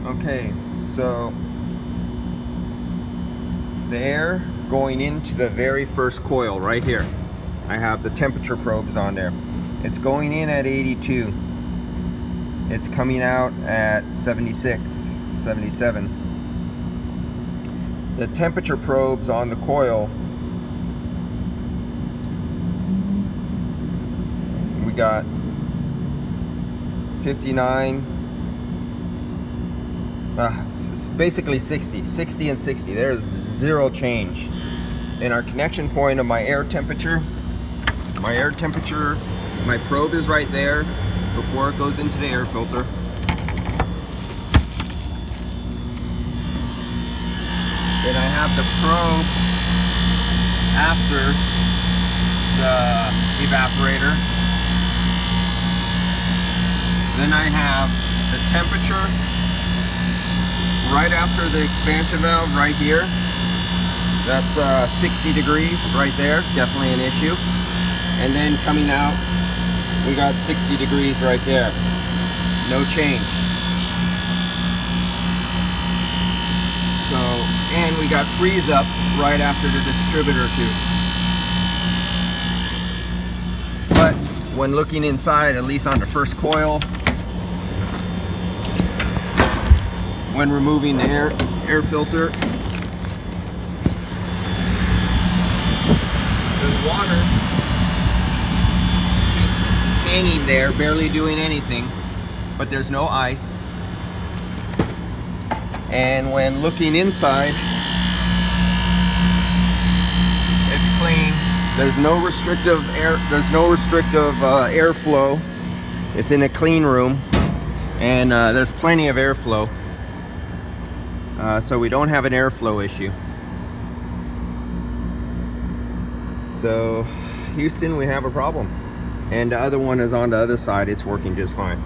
Okay, so the air going into the very first coil right here. I have the temperature probes on there. It's going in at 82. It's coming out at 76, 77. The temperature probes on the coil, we got 59, it's basically 60 and 60. There's zero change. In our connection point of my air temperature, my probe is right there before it goes into the air filter. Then I have the probe after the evaporator. Then I have the temperature right after the expansion valve right here. That's 60 degrees right there, definitely an issue. And then coming out, we got 60 degrees right there. No change. So, and we got freeze up right after the distributor too. But when looking inside, at least on the first coil, when removing the air filter, the water just hanging there, barely doing anything, but there's no ice. And when looking inside, it's clean. There's no restrictive airflow. It's in a clean room, and there's plenty of airflow. So we don't have an airflow issue. So Houston, we have a problem. And the other one is on the other side. It's working just fine.